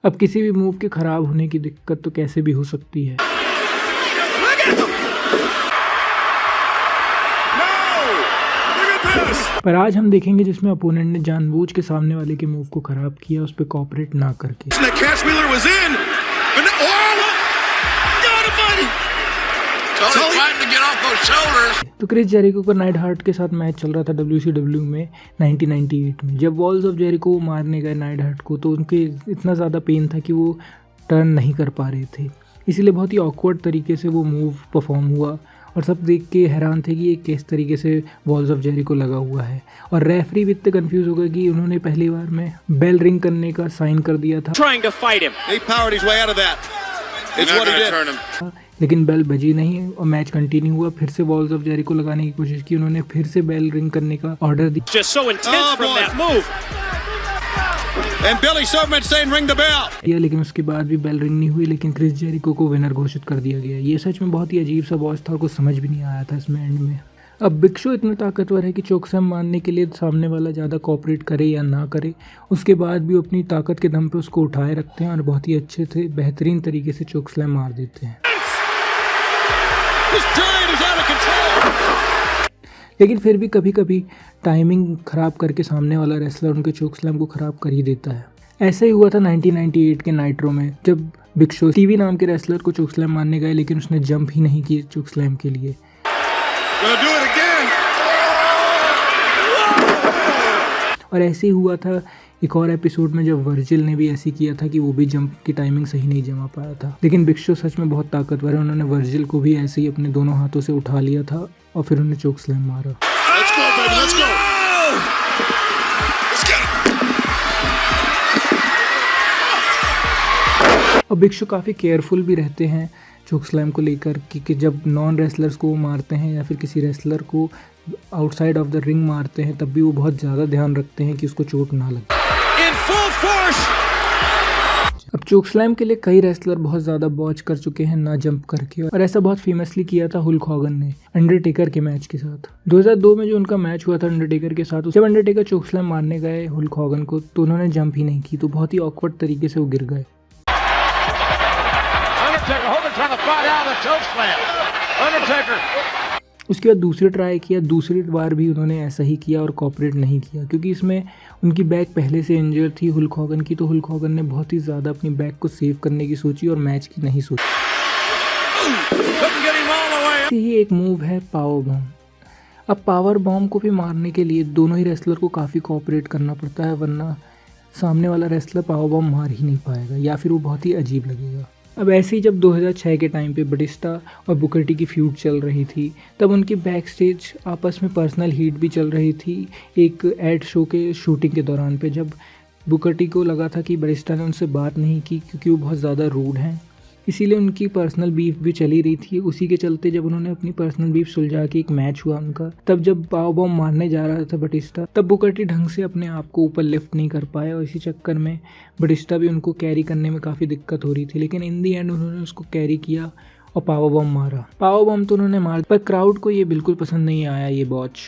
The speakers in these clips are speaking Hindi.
अब किसी भी मूव के ख़राब होने की दिक्कत तो कैसे भी हो सकती है। पर आज हम देखेंगे जिसमें अपोनेंट ने जानबूझ के सामने वाले के मूव को ख़राब किया, उस पर कोऑपरेट ना करके। तो क्रिस जेरिको का नाइट हार्ट के साथ मैच चल रहा था WCW में 1998 में। जब वॉल्स ऑफ जेरिको मारने गए नाइट हार्ट को तो उनके इतना ज़्यादा पेन था कि वो टर्न नहीं कर पा रहे थे, इसीलिए बहुत ही ऑकवर्ड तरीके से वो मूव परफॉर्म हुआ और सब देख के हैरान थे कि ये किस तरीके से वॉल्स ऑफ जेरिको लगा हुआ है। और रेफरी भी इतने कंफ्यूज हो गए कि उन्होंने पहली बार में बेल रिंग करने का साइन कर दिया था, लेकिन बेल बजी नहीं और मैच कंटिन्यू हुआ। फिर से वॉल्स ऑफ जेरिको लगाने की कोशिश की उन्होंने, फिर से बेल रिंग करने का ऑर्डर दिया, लेकिन उसके बाद भी बेल रिंग नहीं हुई, लेकिन क्रिस जेरिको को विनर घोषित कर दिया गया। ये सच में बहुत ही अजीब सा बॉस था और कुछ समझ भी नहीं आया था इसमें एंड में। अब बिग शो इतना ताकतवर है कि चोकस्लैम मारने के लिए सामने वाला ज़्यादा कोऑपरेट करे या ना करे, उसके बाद भी अपनी ताकत के दम पे उसको उठाए रखते हैं और बहुत ही अच्छे से बेहतरीन तरीके से चोकस्लैम मार देते हैं। लेकिन फिर भी कभी कभी टाइमिंग ख़राब करके सामने वाला रेसलर उनके चोकस्लैम को ख़राब कर ही देता है। ऐसा ही हुआ था 1998 के नाइट्रो में, जब बिग शो टीवी नाम के रेसलर को चोकस्लैम मारने गए, लेकिन उसने जंप ही नहीं की चोकस्लैम के लिए। और ऐसे ही हुआ था एक और एपिसोड में, जब वर्जिल ने भी ऐसे किया था कि वो भी जंप की टाइमिंग सही नहीं जमा पाया था। लेकिन बिग शो सच में बहुत ताकतवर है, उन्होंने वर्जिल को भी ऐसे ही अपने दोनों हाथों से उठा लिया था और फिर उन्हें चोकस्लैम मारा। और बिग शो काफ़ी केयरफुल भी रहते हैं चोकस्लैम को लेकर कि जब नॉन रेसलर्स को मारते हैं या फिर किसी रेसलर को आउटसाइड ऑफ द रिंग मारते हैं, तब भी वो बहुत ज़्यादा ध्यान रखते हैं कि उसको चोट ना लगे। अब चोकस्लैम के लिए कई रेसलर बहुत ज़्यादा बॉच कर चुके हैं ना जंप करके, और ऐसा बहुत फेमसली किया था हुल्क हॉगन ने अंडरटेकर के मैच के साथ। 2002 में जो उनका मैच हुआ था अंडरटेकर के साथ, जब अंडरटेकर चोकस्लैम मारने गए हुल्क हॉगन को तो उन्होंने जंप ही नहीं की, तो बहुत ही ऑकवर्ड तरीके से वो गिर गए। उसके बाद दूसरे ट्राई किया, दूसरी बार भी उन्होंने ऐसा ही किया और कोऑपरेट नहीं किया, क्योंकि इसमें उनकी बैक पहले से इंजर्ड थी हुल्क हॉगन की, तो हुल्क हॉगन ने बहुत ही ज़्यादा अपनी बैक को सेव करने की सोची और मैच की नहीं सोची। यही एक मूव है पावर बॉम्ब। अब पावर बॉम्ब को भी मारने के लिए दोनों ही रेसलर को काफ़ी कोऑपरेट करना पड़ता है, वरना सामने वाला रेसलर पावर बॉम्ब मार ही नहीं पाएगा या फिर वो बहुत ही अजीब लगेगा। अब ऐसे ही जब 2006 के टाइम पे बटिस्टा और बुकर टी की फ्यूड चल रही थी, तब उनकी बैक स्टेज आपस में पर्सनल हीट भी चल रही थी एक एड शो के शूटिंग के दौरान पे, जब बुकर टी को लगा था कि बटिस्टा ने उनसे बात नहीं की क्योंकि वो बहुत ज़्यादा रूड हैं, इसीलिए उनकी पर्सनल बीफ भी चली रही थी। उसी के चलते जब उन्होंने अपनी पर्सनल बीफ सुलझा के एक मैच हुआ उनका, तब जब पावर बॉम्ब मारने जा रहा था बटिस्टा, तब बुकर टी ढंग से अपने आप को ऊपर लिफ्ट नहीं कर पाए और इसी चक्कर में बटिस्टा भी उनको कैरी करने में काफ़ी दिक्कत हो रही थी। लेकिन इन दी एंड उन्होंने उसको कैरी किया और पावर बॉम्ब मारा। पावर बॉम्ब तो उन्होंने मारा, पर क्राउड को ये बिल्कुल पसंद नहीं आया ये बॉच।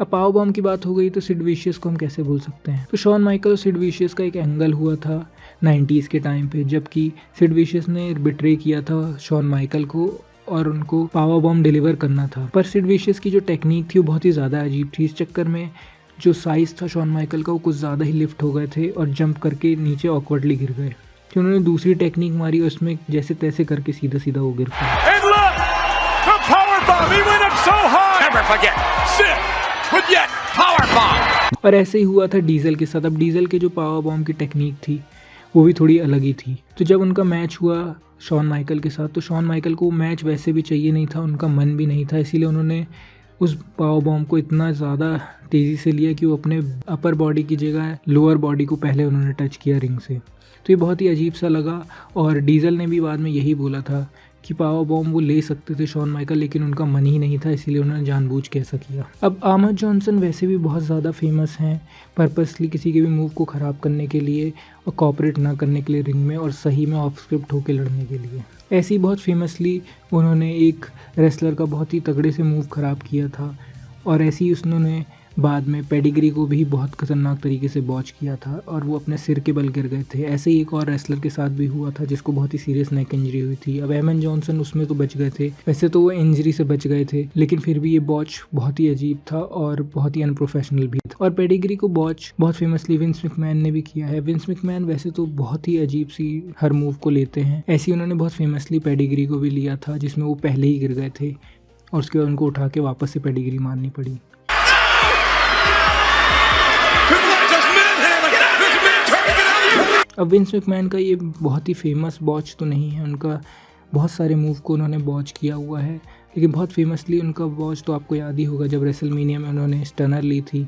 अब पावर बॉम्ब की बात हो गई तो सिड विशियस को हम कैसे भूल सकते हैं। तो शॉन माइकल और सिड विशियस का एक एंगल हुआ था 90s के टाइम पे, जबकि सिड विशियस ने बिट्रे किया था शॉन माइकल को और उनको पावर बॉम्ब डिलीवर करना था। पर सिड विशियस की जो टेक्निक थी वो बहुत ही ज़्यादा अजीब थी, इस चक्कर में जो साइज़ था शॉन माइकल का वो कुछ ज़्यादा ही लिफ्ट हो गए थे और जंप करके नीचे ऑकवर्डली गिर गए। फिर उन्होंने दूसरी टेक्निक मारी, उसमें जैसे तैसे करके सीधा सीधा वो गिर गए। और ऐसे ही हुआ था डीजल के साथ। अब डीजल के जो पावर बॉम्ब की टेक्निक थी वो भी थोड़ी अलग ही थी। तो जब उनका मैच हुआ शॉन माइकल के साथ, तो शॉन माइकल को मैच वैसे भी चाहिए नहीं था, उनका मन भी नहीं था, इसीलिए उन्होंने उस पावर बॉम्ब को इतना ज़्यादा तेज़ी से लिया कि वो अपने अपर बॉडी की जगह लोअर बॉडी को पहले उन्होंने टच किया रिंग से। तो ये बहुत ही अजीब सा लगा और डीजल ने भी बाद में यही बोला था कि पावर बॉम्ब वो ले सकते थे शॉन माइकल, लेकिन उनका मन ही नहीं था, इसीलिए उन्होंने जानबूझ के ऐसा किया। अब आमद जॉनसन वैसे भी बहुत ज़्यादा फेमस हैं पर्पसली किसी के भी मूव को ख़राब करने के लिए और कॉपरेट ना करने के लिए रिंग में, और सही में ऑफ स्क्रिप्ट होकर लड़ने के लिए। ऐसे ही बहुत फेमसली उन्होंने एक रेसलर का बहुत ही तगड़े से मूव ख़राब किया था और ऐसे ही उन्होंने बाद में पेडिग्री को भी बहुत खतरनाक तरीके से बॉच किया था और वो अपने सिर के बल गिर गए थे। ऐसे ही एक और रेसलर के साथ भी हुआ था जिसको बहुत ही सीरियस नेक इंजरी हुई थी। अब एमन जॉनसन उसमें तो बच गए थे, वैसे तो वो इंजरी से बच गए थे, लेकिन फिर भी ये बॉच बहुत ही अजीब था और बहुत ही अनप्रोफेशनल भी था। और पेडिग्री को बॉच बहुत फेमसली विंस मैकमैन ने भी किया है। विंस मैकमैन वैसे तो बहुत ही अजीब सी हर मूव को लेते हैं, ऐसे ही उन्होंने बहुत फेमसली पेडिग्री को भी लिया था जिसमें वो पहले ही गिर गए थे और उसके बाद उनको उठा के वापस से पेडिग्री मारनी पड़ी। अब विंस मैकमैन का ये बहुत ही फेमस बॉच तो नहीं है, उनका बहुत सारे मूव को उन्होंने बॉच किया हुआ है, लेकिन बहुत फेमसली उनका बॉच तो आपको याद ही होगा जब रेसलमेनिया में उन्होंने स्टनर ली थी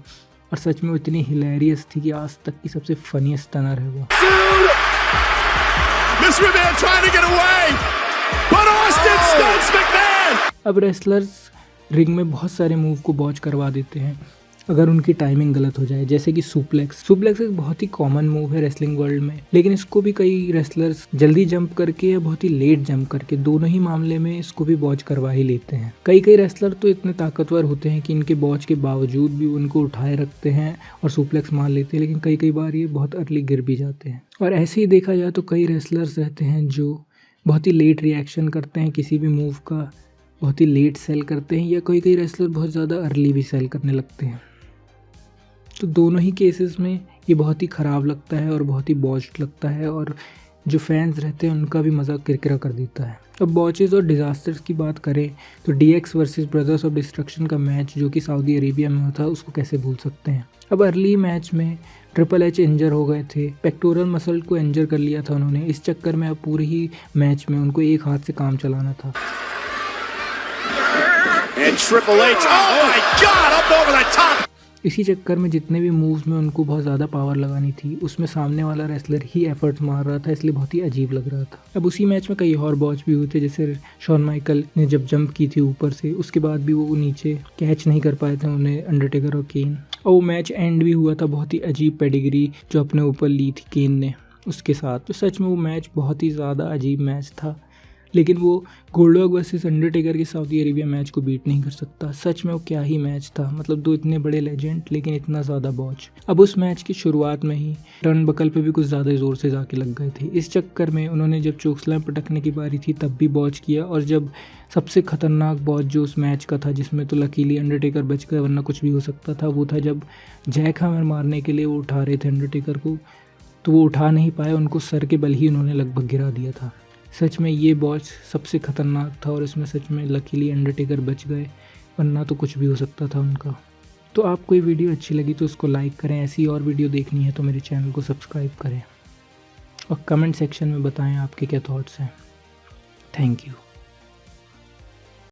और सच में वो इतनी हिलेरियस थी कि आज तक की सबसे फनीस्ट स्टनर है वो। अब रेसलर्स रिंग में बहुत सारे मूव को बॉच करवा देते हैं अगर उनकी टाइमिंग गलत हो जाए, जैसे कि सुप्लेक्स एक बहुत ही कॉमन मूव है रेसलिंग वर्ल्ड में, लेकिन इसको भी कई रेसलर्स जल्दी जंप करके या बहुत ही लेट जंप करके, दोनों ही मामले में इसको भी बॉच करवा ही लेते हैं। कई रेसलर तो इतने ताकतवर होते हैं कि इनके बॉच के बावजूद भी उनको उठाए रखते हैं और सुप्लेक्स मार लेते हैं, लेकिन कई बार ये बहुत अर्ली गिर भी जाते हैं। और ऐसे ही देखा जाए तो कई रेसलर्स रहते हैं जो बहुत ही लेट रिएक्शन करते हैं किसी भी मूव का, बहुत ही लेट सेल करते हैं, या कई रेसलर बहुत ज़्यादा अर्ली भी सेल करने लगते हैं। तो दोनों ही केसेस में ये बहुत ही ख़राब लगता है और बहुत ही बॉच्ड लगता है और जो फैंस रहते हैं उनका भी मज़ाक किरकिरा कर देता है। अब बॉचेस और डिज़ास्टर्स की बात करें तो DX versus brothers of destruction का मैच जो कि सऊदी अरेबिया में हुआ था, उसको कैसे भूल सकते हैं। अब अर्ली मैच में ट्रिपल एच इंजर हो गए थे, पेक्टोरल मसल को इंजर कर लिया था उन्होंने। इस चक्कर में अब पूरी ही मैच में उनको एक हाथ से काम चलाना था। इसी चक्कर में जितने भी मूव्स में उनको बहुत ज़्यादा पावर लगानी थी उसमें सामने वाला रेसलर ही एफर्ट्स मार रहा था, इसलिए बहुत ही अजीब लग रहा था। अब उसी मैच में कई और बॉच भी हुए थे, जैसे शॉन माइकल ने जब जंप की थी ऊपर से, उसके बाद भी वो नीचे कैच नहीं कर पाए थे उन्हें अंडरटेकर और केन। और वो मैच एंड भी हुआ था बहुत ही अजीब पेडिग्री जो अपने ऊपर ली थी केन ने उसके साथ। तो सच में वो मैच बहुत ही ज़्यादा अजीब मैच था, लेकिन वो गोल्डबर्ग वर्सेस अंडरटेकर के सऊदी अरेबिया मैच को बीट नहीं कर सकता। सच में वो क्या ही मैच था, मतलब दो इतने बड़े लेजेंड लेकिन इतना ज़्यादा बॉच। अब उस मैच की शुरुआत में ही टर्न बकल पे भी कुछ ज़्यादा ज़ोर से जाके लग गए थे। इस चक्कर में उन्होंने जब चोकस्लैम पटकने की बारी थी तब भी बॉच किया, और जब सबसे खतरनाक बॉच जो उस मैच का था जिसमें तो लकीली अंडरटेकर बच गए वरना कुछ भी हो सकता था, वो था जब जैक हैमर मारने के लिए वो उठा रहे थे अंडरटेकर को, तो वो उठा नहीं पाए, उनको सर के बल ही उन्होंने लगभग गिरा दिया था। सच में ये बॉच सबसे खतरनाक था और इसमें सच में लकीली अंडरटेकर बच गए, वरना तो कुछ भी हो सकता था उनका। तो आपको ये वीडियो अच्छी लगी तो उसको लाइक करें, ऐसी और वीडियो देखनी है तो मेरे चैनल को सब्सक्राइब करें और कमेंट सेक्शन में बताएं आपके क्या थॉट्स हैं। Thank you.